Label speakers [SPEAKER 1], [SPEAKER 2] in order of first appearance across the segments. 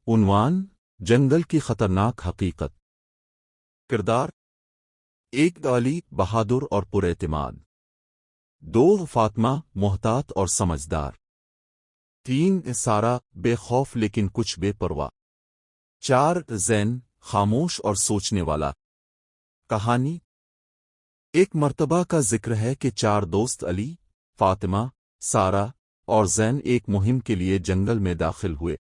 [SPEAKER 1] عنوان: جنگل کی خطرناک حقیقت۔ کردار: ایک علی بہادر اور پر اعتماد، 2 فاطمہ محتاط اور سمجھدار، 3 سارہ بے خوف لیکن کچھ بے پرواہ، 4 زین خاموش اور سوچنے والا۔ کہانی: ایک مرتبہ کا ذکر ہے کہ 4 دوست علی، فاطمہ، سارہ اور زین ایک مہم کے لیے جنگل میں داخل ہوئے۔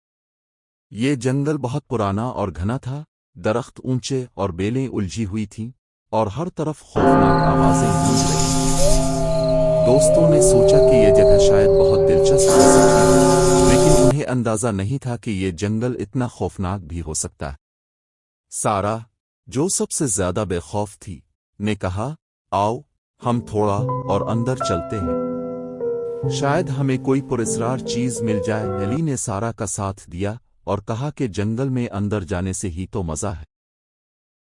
[SPEAKER 1] یہ جنگل بہت پرانا اور گھنا تھا، درخت اونچے اور بیلیں الجھی ہوئی تھیں، اور ہر طرف خوفناک آوازیں گونج رہی تھیں۔ دوستوں نے سوچا کہ یہ جگہ شاید بہت دلچسپ ہو سکتی ہے، لیکن انہیں اندازہ نہیں تھا کہ یہ جنگل اتنا خوفناک بھی ہو سکتا ہے۔ سارہ، جو سب سے زیادہ بے خوف تھی، نے کہا، آؤ ہم تھوڑا اور اندر چلتے ہیں، شاید ہمیں کوئی پراسرار چیز مل جائے۔ علی نے سارہ کا ساتھ دیا اور کہا کہ جنگل میں اندر جانے سے ہی تو مزہ ہے۔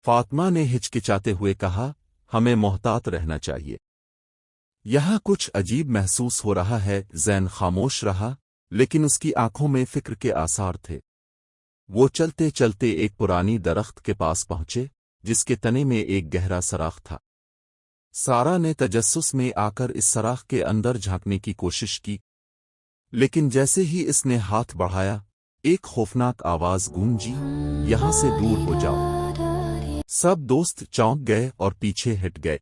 [SPEAKER 1] فاطمہ نے ہچکچاتے ہوئے کہا، ہمیں محتاط رہنا چاہیے، یہاں کچھ عجیب محسوس ہو رہا ہے۔ زین خاموش رہا، لیکن اس کی آنکھوں میں فکر کے آثار تھے۔ وہ چلتے چلتے ایک پرانی درخت کے پاس پہنچے، جس کے تنے میں ایک گہرا سراخ تھا۔ سارہ نے تجسس میں آ کر اس سراخ کے اندر جھانکنے کی کوشش کی، لیکن جیسے ہی اس نے ہاتھ بڑھایا، ایک خوفناک آواز گونجی، یہاں سے دور ہو جاؤ۔ سب دوست چونک گئے اور پیچھے ہٹ گئے۔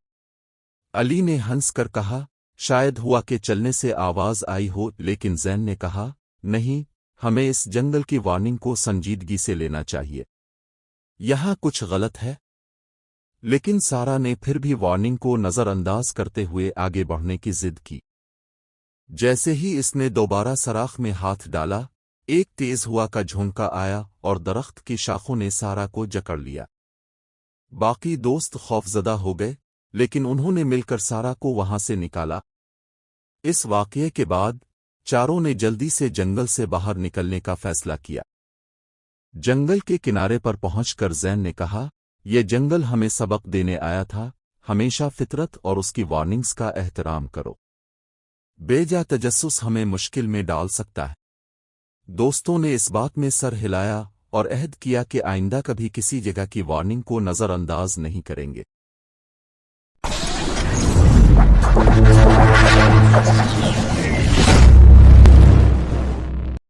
[SPEAKER 1] علی نے ہنس کر کہا، شاید ہوا کہ چلنے سے آواز آئی ہو، لیکن زین نے کہا، نہیں، ہمیں اس جنگل کی وارننگ کو سنجیدگی سے لینا چاہیے، یہاں کچھ غلط ہے۔ لیکن سارہ نے پھر بھی وارننگ کو نظر انداز کرتے ہوئے آگے بڑھنے کی ضد کی۔ جیسے ہی اس نے دوبارہ سراخ میں ہاتھ ڈالا، ایک تیز ہوا کا جھونکا آیا اور درخت کی شاخوں نے سارہ کو جکڑ لیا۔ باقی دوست خوفزدہ ہو گئے، لیکن انہوں نے مل کر سارہ کو وہاں سے نکالا۔ اس واقعے کے بعد چاروں نے جلدی سے جنگل سے باہر نکلنے کا فیصلہ کیا۔ جنگل کے کنارے پر پہنچ کر زین نے کہا، یہ جنگل ہمیں سبق دینے آیا تھا، ہمیشہ فطرت اور اس کی وارننگز کا احترام کرو، بے جا تجسس ہمیں مشکل میں ڈال سکتا ہے۔ دوستوں نے اس بات میں سر ہلایا اور عہد کیا کہ آئندہ کبھی کسی جگہ کی وارننگ کو نظر انداز نہیں کریں گے۔